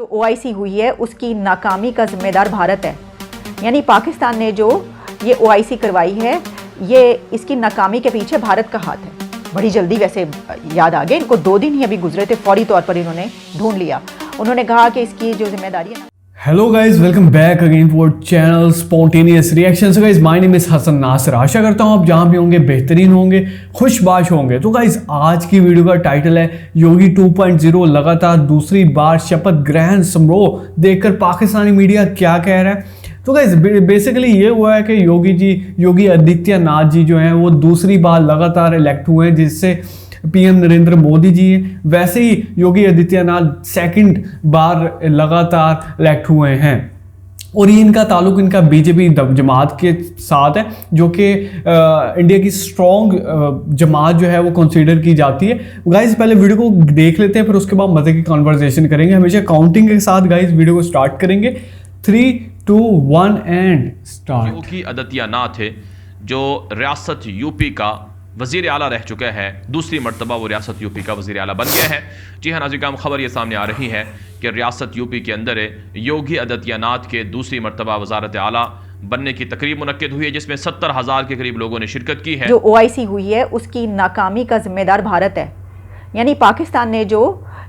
जो ओआईसी हुई है उसकी नाकामी का जिम्मेदार भारत है। यानी पाकिस्तान ने जो ये ओआईसी करवाई है, ये इसकी नाकामी के पीछे भारत का हाथ है। बड़ी जल्दी वैसे याद आ गया, इनको 2 दिन ही अभी गुजरे थे, फौरी तौर पर इन्होंने ढूंढ लिया। उन्होंने कहा कि इसकी जो जिम्मेदारी है। Hello guys, welcome back again to our channel spontaneous reaction. So guys, my name is Hasan Nasir. आशा करता हूँ आप जहाँ भी होंगे बेहतरीन होंगे, खुशबाश होंगे। तो गाइज, आज की वीडियो का टाइटल है योगी 2.0 लगातार दूसरी बार शपथ ग्रहण समारोह देखकर पाकिस्तानी मीडिया क्या कह रहा है। तो गाइज, बेसिकली ये हुआ है कि योगी आदित्यनाथ जी जो हैं वो दूसरी बार लगातार इलेक्ट हुए हैं, जिससे पीएम नरेंद्र मोदी जी हैं। वैसे ही योगी आदित्यनाथ सेकंड बार लगातार इलेक्ट हुए हैं और ये इनका ताल्लुक इनका बीजेपी जमात के साथ है, जो कि इंडिया की स्ट्रॉन्ग जमात जो है वो कंसीडर की जाती है। गाइज, पहले वीडियो को देख लेते हैं, फिर उसके बाद मजे की कॉन्वर्सेशन करेंगे। हमेशा काउंटिंग के साथ गाइज वीडियो को स्टार्ट करेंगे। 3, 2, 1 एंड स्टार्ट। योगी आदित्यनाथ है जो रियासत यूपी का वजीर आला रह चुका है, दूसरी मरतबा वो रियासत यूपी का वजीर आला बन गया है। जी हाँ नाज़रीन, खबर ये सामने आ रही है कि रियासत यूपी के अंदर योगी आदित्यनाथ के दूसरी मरतबा वजारत आला बनने की तकरीब मुनक्किद हुई है, जिसमें 70,000 के करीब लोगों ने शिरकत की है। जो ओआईसी हुई है उसकी नाकामी का जिम्मेदार भारत है। यानी पाकिस्तान ने जो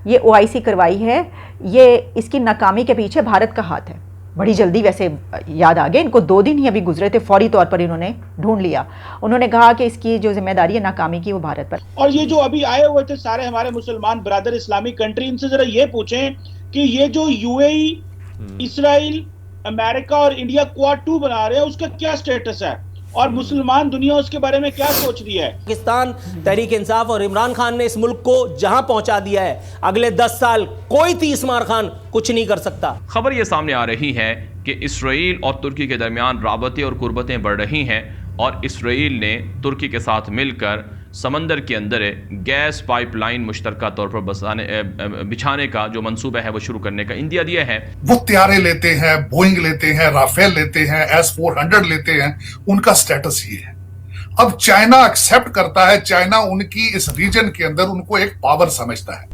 ये ओआईसी करवाई है, ये इसकी नाकामी के पीछे भारत का हाथ है। बड़ी जल्दी वैसे याद आ गया, इनको 2 दिन ही अभी गुजरे थे, फौरी तौर पर इन्होंने ढूंढ लिया। उन्होंने कहा कि इसकी जो जिम्मेदारी है नाकामी की वो भारत पर। और ये जो अभी आए हुए थे सारे हमारे मुसलमान ब्रदर इस्लामिक कंट्री, इनसे जरा ये पूछें कि ये जो यूएई, इसराइल, अमेरिका और इंडिया क्वाड 2 बना रहे हैं, उसका क्या स्टेटस है और मुसलमान दुनिया उसके बारे में क्या सोच रही है। पाकिस्तान, तहरीक इंसाफ और इमरान खान ने इस मुल्क को जहां पहुंचा दिया है, अगले 10 साल कोई 30 मार खान कुछ नहीं कर सकता। खबर ये सामने आ रही है कि इसराइल और तुर्की के दरमियान राबतें और कुर्बतें बढ़ रही हैं और इसराइल ने तुर्की के साथ मिलकर समंदर के अंदर गैस पाइपलाइन मुश्तरका तौर पर बिछाने का जो मंसूबा है वो शुरू करने का इंदिया दिया है। वो त्यारे लेते हैं, बोइंग लेते हैं, राफेल लेते हैं, S-400 लेते हैं, उनका स्टेटस ये है। अब चाइना एक्सेप्ट करता है, चाइना उनकी इस रीजन के अंदर उनको एक पावर समझता है।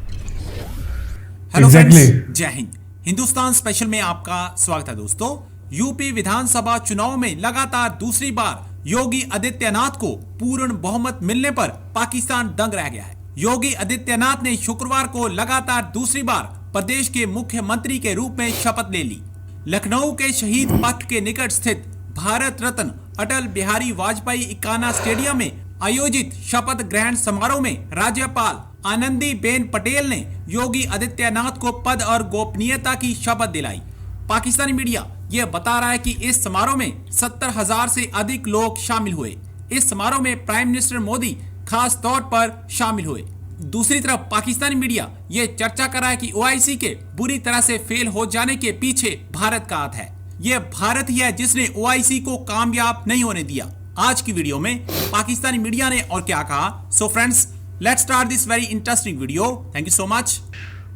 हेलो फ्रेंड्स, जय हिंद। हिंदुस्तान स्पेशल में आपका स्वागत है दोस्तों। यूपी विधानसभा चुनाव में लगातार दूसरी बार योगी आदित्यनाथ को पूर्ण बहुमत मिलने पर पाकिस्तान दंग रह गया है। योगी आदित्यनाथ ने शुक्रवार को लगातार दूसरी बार प्रदेश के मुख्यमंत्री के रूप में शपथ ले ली। लखनऊ के शहीद पथ के निकट स्थित भारत रत्न अटल बिहारी वाजपेयी इकाना स्टेडियम में आयोजित शपथ ग्रहण समारोह में राज्यपाल आनंदीबेन पटेल ने योगी आदित्यनाथ को पद और गोपनीयता की शपथ दिलाई। पाकिस्तानी मीडिया यह बता रहा है कि इस समारोह में 70,000 से अधिक लोग शामिल हुए। इस समारोह में प्राइम मिनिस्टर मोदी खास तौर पर शामिल हुए। दूसरी तरफ पाकिस्तानी मीडिया यह चर्चा कर रहा है कि ओआईसी के बुरी तरह से फेल हो जाने के पीछे भारत का हाथ है। यह भारत ही है जिसने ओआईसी को कामयाब नहीं होने दिया। आज की वीडियो में पाकिस्तानी मीडिया ने और क्या कहा। So friends, let's start this very interesting video. Thank you so much.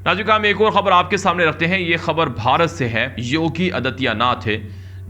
नाज़रीन, हम एक और खबर आपके सामने रखते हैं। ये खबर भारत से है। योगी आदित्यनाथ है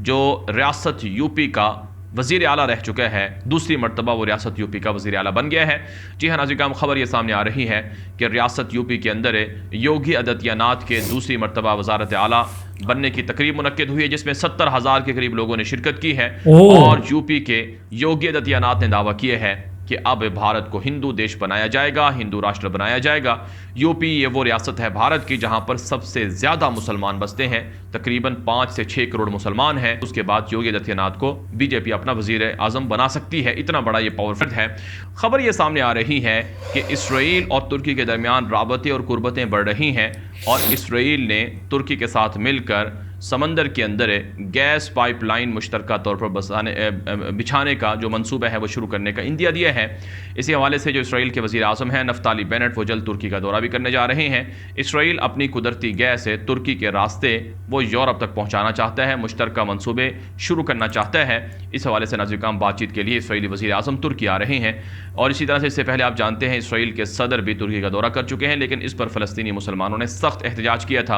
जो रियासत यूपी का वजीर आला रह चुका है, दूसरी मरतबा वो रियासत यूपी का वजीर आला बन गया है। जी हाँ नाज़रीन, खबर ये सामने आ रही है कि रियासत यूपी के अंदर योगी आदित्यनाथ के दूसरी मरतबा वजारत आला बनने की तकरीब मुनक्किद हुई है, जिसमें 70,000 के करीब लोगों ने शिरकत की है। और यूपी के योगी आदित्यनाथ ने दावा किया है कि अब भारत को हिंदू देश बनाया जाएगा, हिंदू राष्ट्र बनाया जाएगा। यूपी ये वो रियासत है भारत की जहां पर सबसे ज्यादा मुसलमान बसते हैं, तकरीबन 5 से 6 करोड़ मुसलमान हैं। उसके बाद योगी आदित्यनाथ को बीजेपी अपना वजीर आजम बना सकती है, इतना बड़ा ये पावरफुल है। खबर ये सामने आ रही है कि इसराइल और तुर्की के दरमियान राबतें और कुर्बतें बढ़ रही हैं और इसराइल ने तुर्की के साथ मिलकर समंदर के अंदर गैस पाइपलाइन मुश्तरका तौर पर बिछाने का जो मंसूबा है वो शुरू करने का इंदिया दिया है। इसी हवाले से जो इसराइल के वज़ीर आज़म हैं नफ्ताली बेनेट, वो जल्द तुर्की का दौरा भी करने जा रहे हैं। इसराइल अपनी कुदरती गैस है तुर्की के रास्ते वो यूरोप तक पहुँचाना चाहता है, मुश्तरका मंसूबे शुरू करना चाहता है। इस हवाले से नाज़रीन बातचीत के लिए इसराइली वज़ीर आज़म तुर्की आ रहे हैं। और इसी तरह से इससे पहले आप जानते हैं इसराइल के सदर भी तुर्की का दौरा कर चुके हैं, लेकिन इस पर फ़लस्तीनी मुसलमानों ने सख्त एहतजाज किया था।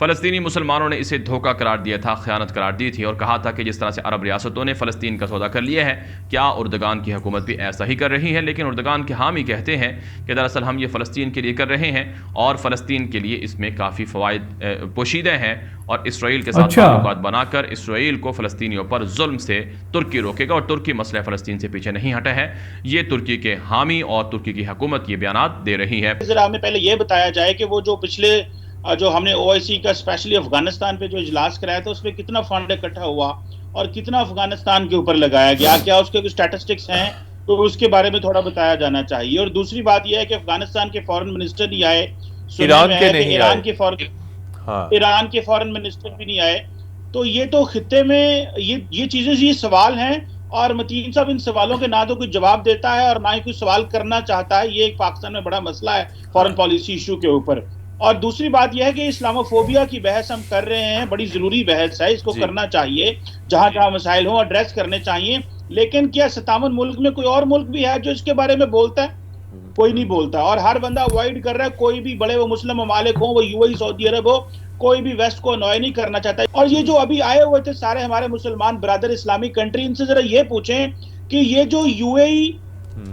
फ़लस्तीनी मुसलमानों ने इसे धोखा करार दिया था, ख़यानत करार दी थी और कहा था कि जिस तरह से अरब रियासतों ने फ़लस्तीन का सौदा कर लिया है, क्या उर्दगान की हुकूमत भी ऐसा ही कर रही है। लेकिन उर्दगान के हामी कहते हैं कि दरअसल हम ये फ़लस्तीन के लिए कर रहे हैं और फ़लस्तीन के लिए इसमें काफ़ी फ़वाइद पोशीदे हैं और इसराइल के साथ ताल्लुकात बनाकर इसराइल को फ़लस्तीनियों पर जुल्म से तुर्की रोकेगा और तुर्की मसला फ़लस्तीन से पीछे नहीं हटा है। ये तुर्की के हामी और तुर्की की हुकूमत ये बयानात दे रही है। जरा हमें पहले ये बताया जाए कि वो जो पिछले जो हमने ओआईसी का स्पेशली अफगानिस्तान पे जो इजलास कराया था उसमें कितना फंड इकट्ठा हुआ और कितना अफगानिस्तान के ऊपर लगाया गया, क्या उसके कुछ स्टैटिस्टिक्स हैं तो उसके बारे में थोड़ा बताया जाना चाहिए। और दूसरी बात यह है कि अफगानिस्तान के फॉरेन मिनिस्टर नहीं आए, ईरान के फॉरेन मिनिस्टर भी नहीं आए। तो ये तो खित्ते में ये चीजें, ये सवाल हैं और मतीन साहब इन सवालों के ना तो कोई जवाब देता है और ना ही कोई सवाल करना चाहता है। ये एक पाकिस्तान में बड़ा मसला है फॉरेन पॉलिसी इशू के ऊपर। और दूसरी बात यह है कि इस्लामोफोबिया की बहस हम कर रहे हैं, बड़ी जरूरी बहस है, इसको करना चाहिए, जहां जहां मसाइल हो एड्रेस करने चाहिए। लेकिन क्या 57 मुल्क में कोई और मुल्क भी है जो इसके बारे में बोलता है? कोई नहीं बोलता और हर बंदा अवॉइड कर रहा है। कोई भी बड़े वो मुस्लिम ममालिक हो, वो यूएई सऊदी अरब हो, कोई भी वेस्ट को अनॉय नहीं करना चाहता। और ये जो अभी आए हुए थे सारे हमारे मुसलमान ब्रदर इस्लामिक कंट्री, इनसे जरा ये पूछें कि ये जो यूएई,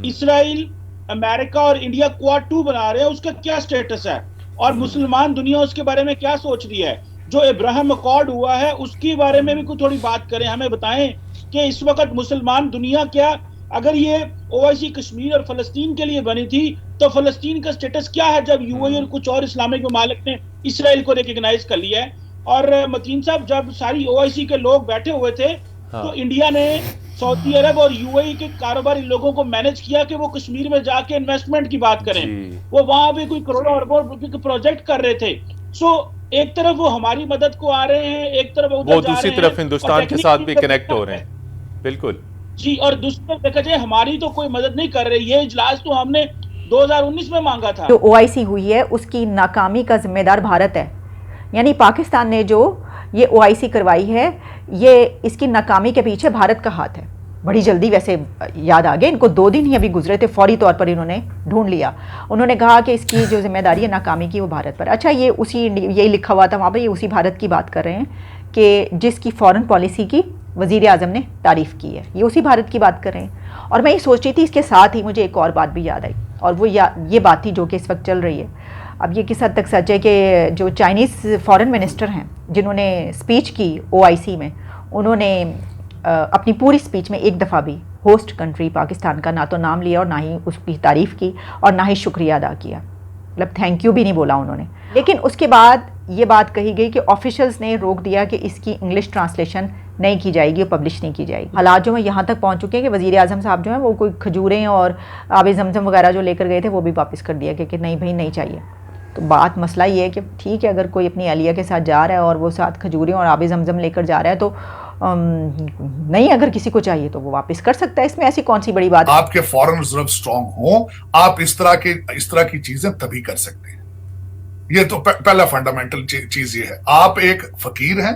इसराइल, अमेरिका और इंडिया क्वाड 2 बना रहे हैं उसका क्या स्टेटस है और मुसलमान दुनिया उसके बारे में क्या सोच रही है? जो इब्राहिम अकॉर्ड हुआ है उसके बारे में भी कोई थोड़ी बात करें, हमें बताएं कि इस वक्त मुसलमान दुनिया क्या, अगर ये ओआईसी कश्मीर और फलस्तीन के लिए बनी थी तो फलस्तीन का स्टेटस क्या है जब यूएई और कुछ और इस्लामिक ममालिक ने इसराइल को रिकॉग्नाइज कर लिया है। और मतीन साहब, जब सारी ओआईसी के लोग बैठे हुए थे तो इंडिया ने सऊदी अरब और यूएई के कारोबारी लोगों को मैनेज किया कि वो कश्मीर में जाके इन्वेस्टमेंट की बात करें। वो वहां भी कोई करोड़ों अरबों रुपए के प्रोजेक्ट कर रहे थे। सो एक तरफ वो हमारी मदद को आ रहे हैं, एक तरफ वो दूसरी तरफ हिंदुस्तान के साथ भी कनेक्ट हो रहे हैं। बिल्कुल जी। और दूसरी तरफ देखा जाए हमारी तो कोई मदद नहीं कर रही। ये इजलास तो हमने 2019 में मांगा था। जो ओआईसी हुई है उसकी नाकामी का जिम्मेदार भारत है। यानी पाकिस्तान ने जो ये ओआईसी करवाई है, ये इसकी नाकामी के पीछे भारत का हाथ है। बड़ी जल्दी वैसे याद आ गया, इनको 2 दिन ही अभी गुजरे थे, फौरी तौर पर इन्होंने ढूंढ लिया। उन्होंने कहा कि इसकी जो जिम्मेदारी है नाकामी की वो भारत पर। अच्छा, ये उसी यही लिखा हुआ था वहाँ पर, ये उसी भारत की बात कर रहे हैं कि जिसकी फॉरेन पॉलिसी की वज़ीर आज़म ने तारीफ़ की है, ये उसी भारत की बात कर रहे हैं। और मैं ये सोच रही थी, इसके साथ ही मुझे एक और बात भी याद आई और वो ये बात थी जो कि इस वक्त चल रही है। अब ये किस हद तक सच है कि जो चाइनीज़ फॉरेन मिनिस्टर हैं जिन्होंने स्पीच की ओआईसी में, उन्होंने अपनी पूरी स्पीच में एक दफ़ा भी होस्ट कंट्री पाकिस्तान का ना तो नाम लिया और ना ही उसकी तारीफ़ की और ना ही शुक्रिया अदा किया, मतलब थैंक यू भी नहीं बोला उन्होंने। लेकिन उसके बाद ये बात कही गई कि ऑफिशियल्स ने रोक दिया कि इसकी इंग्लिश ट्रांसलेशन नहीं की जाएगी और पब्लिश नहीं की जाएगी। हालात जो है यहाँ तक पहुँच चुके हैं कि वज़ीर आज़म साहब जो हैं वो कोई खजूरें और आब ज़मज़म वगैरह जो लेकर गए थे वो भी वापस कर दिया कि नहीं भाई नहीं चाहिए। तो बात मसला ये है कि ठीक है, अगर कोई अपनी अलिया के साथ जा रहा है और वो साथ खजूरें और आब ज़मज़म लेकर जा रहा है तो नहीं, अगर किसी को चाहिए तो वो वापस कर सकता है, इसमें ऐसी कौन सी बड़ी बात है। आपके फॉरेन रिजर्व स्ट्रांग हो, आप इस तरह की चीजें तभी कर सकते हैं। ये तो पहला फंडामेंटल चीज ये है। आप एक फकीर हैं,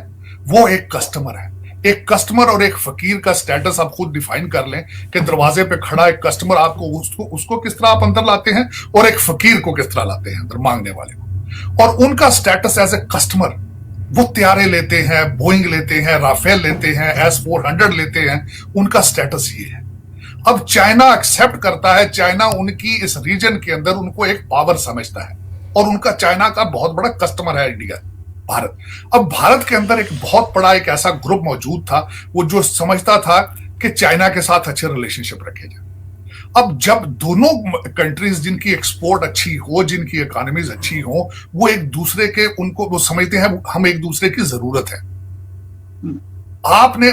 वो एक कस्टमर है। एक कस्टमर और एक फकीर का स्टेटस आप खुद डिफाइन कर लें कि दरवाजे पे खड़ा एक कस्टमर, आपको उसको किस तरह आप अंदर लाते हैं और एक फकीर को किस तरह लाते हैं अंदर, मांगने वाले को। और उनका स्टेटस एज ए कस्टमर, वो त्यारे लेते हैं, बोइंग लेते हैं, राफेल लेते हैं, S-400 लेते हैं, उनका स्टेटस ये है। अब चाइना एक्सेप्ट करता है, चाइना उनकी इस रीजन के अंदर उनको एक पावर समझता है और उनका चाइना का बहुत बड़ा कस्टमर है इंडिया, भारत। अब भारत के अंदर एक बहुत बड़ा एक ऐसा ग्रुप मौजूद था, वो जो समझता था कि चाइना के साथ अच्छे रिलेशनशिप रखे जाए। अब जब दोनों कंट्रीज जिनकी एक्सपोर्ट अच्छी हो, जिनकी इकोनॉमीज अच्छी हो, वो एक दूसरे के उनको वो समझते हैं हम एक दूसरे की जरूरत है। आपने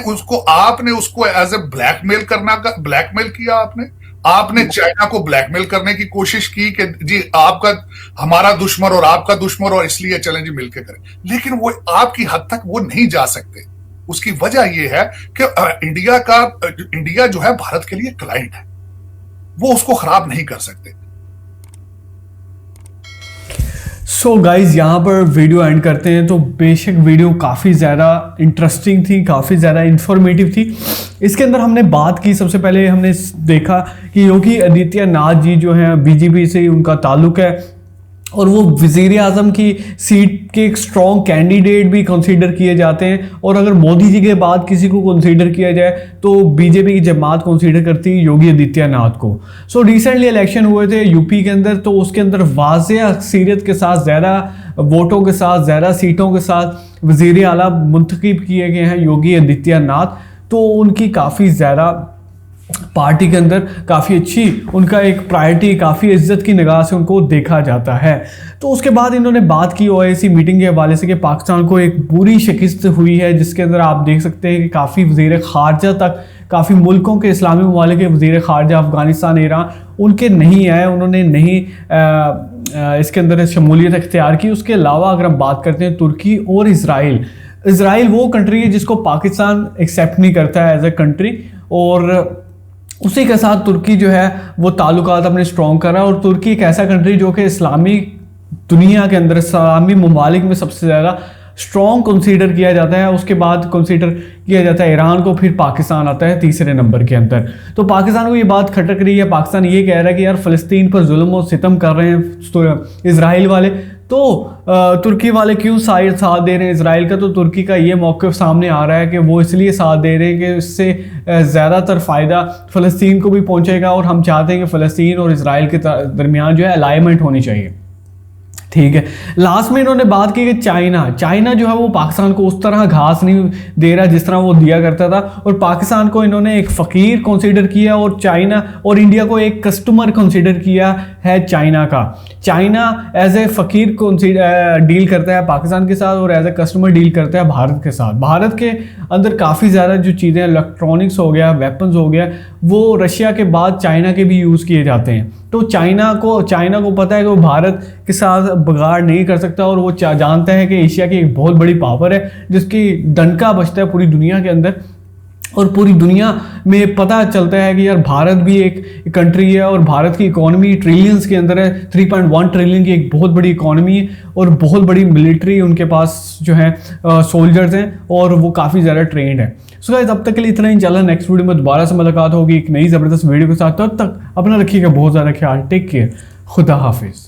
उसको एज ए ब्लैकमेल किया। आपने चाइना को ब्लैकमेल करने की कोशिश की कि जी हमारा दुश्मन और आपका दुश्मन और इसलिए चैलेंज मिलकर करें, लेकिन वो आपकी हद तक वो नहीं जा सकते। उसकी वजह यह है कि इंडिया जो है भारत के लिए क्लाइंट है, वो उसको खराब नहीं कर सकते। सो गाइज यहाँ पर वीडियो एंड करते हैं। तो बेशक वीडियो काफ़ी ज़्यादा इंटरेस्टिंग थी, काफ़ी ज़्यादा इंफॉर्मेटिव थी। इसके अंदर हमने बात की, सबसे पहले हमने देखा कि योगी आदित्यनाथ जी जो हैं बीजेपी से उनका ताल्लुक है और वो वज़ीर आज़म की सीट के एक स्ट्रॉन्ग कैंडिडेट भी कंसीडर किए जाते हैं। और अगर मोदी जी के बाद किसी को कंसीडर किया जाए तो बीजेपी की जमात कंसीडर करती है योगी आदित्यनाथ को। सो रिसेंटली इलेक्शन हुए थे यूपी के अंदर, तो उसके अंदर वाज़ेह अक्सरियत के साथ, ज़्यादा वोटों के साथ, ज़्यादा सीटों के साथ वज़ीर आला मुंतखब किए गए हैं योगी आदित्यनाथ। तो उनकी काफ़ी ज़्यादा पार्टी के अंदर काफ़ी अच्छी उनका एक प्रायोरिटी, काफ़ी इज्जत की निगाह से उनको देखा जाता है। तो उसके बाद इन्होंने बात की ओआईसी मीटिंग के हवाले से कि पाकिस्तान को एक बुरी शिकस्त हुई है, जिसके अंदर आप देख सकते हैं कि काफ़ी वज़ीर ख़ारजा तक, काफ़ी मुल्कों के इस्लामी ममालिक के वज़ीर ख़ारजा अफ़गानिस्तान, ईरान, उनके नहीं आए, उन्होंने नहीं इसके अंदर शमूलियत इख्तियार की। उसके अलावा अगर हम बात करते हैं तुर्की और इसराइल वो कंट्री है जिसको पाकिस्तान एक्सेप्ट नहीं करता है एज ए कंट्री, और उसी के साथ तुर्की जो है वो ताल्लुकात अपने स्ट्रॉन्ग कर रहा है। और तुर्की एक ऐसा कंट्री जो कि इस्लामी दुनिया के अंदर, इस्लामी ममालिक में सबसे ज़्यादा स्ट्रॉन्ग कंसीडर किया जाता है। उसके बाद कंसीडर किया जाता है ईरान को, फिर पाकिस्तान आता है तीसरे नंबर के अंदर। तो पाकिस्तान को ये बात खटक रही है, पाकिस्तान ये कह रहा है कि यार फ़लस्तीन पर जुल्म और सितम कर रहे हैं इसराइल वाले, तो तुर्की वाले क्यों साथ दे रहे हैं इसराइल का। तो तुर्की का ये मौक़िफ़ सामने आ रहा है कि वो इसलिए साथ दे रहे हैं कि इससे ज़्यादातर फ़ायदा फ़लस्तीन को भी पहुंचेगा, और हम चाहते हैं कि फ़लस्तीन और इसराइल के दरमियान जो है अलाइनमेंट होनी चाहिए। ठीक है, लास्ट में इन्होंने बात की कि चाइना जो है वो पाकिस्तान को उस तरह घास नहीं दे रहा जिस तरह वो दिया करता था, और पाकिस्तान को इन्होंने एक फ़कीर कंसीडर किया और चाइना और इंडिया को एक कस्टमर कंसीडर किया है चाइना का। चाइना एज ए फ़कीर डील करता है पाकिस्तान के साथ और एज ए कस्टमर डील करता है भारत के साथ। भारत के अंदर काफ़ी ज़्यादा जो चीज़ें, इलेक्ट्रॉनिक्स हो गया, वेपन्स हो गया, वो रशिया के बाद चाइना के भी यूज़ किए जाते हैं। तो चाइना को पता है कि वो भारत के साथ बगाड़ नहीं कर सकता, और वो जानता है कि एशिया की एक बहुत बड़ी पावर है जिसकी डंका बजता है पूरी दुनिया के अंदर, और पूरी दुनिया में पता चलता है कि यार भारत भी एक कंट्री है और भारत की इकोनॉमी ट्रिलियंस के अंदर है। 3.1 ट्रिलियन की एक बहुत बड़ी इकोनॉमी है और बहुत बड़ी मिलिट्री उनके पास जो है सोल्जर्स हैं, और वो काफ़ी ज़्यादा ट्रेंड है। सो गाइस, अब तक के लिए इतना ही। चला नेक्स्ट वीडियो में दोबारा से मुलाकात होगी एक नई ज़बरदस्त वीडियो के साथ। तब तक अपना रखिएगा बहुत ज़्यादा ख्याल। टेक केयर, खुदा हाफिज़।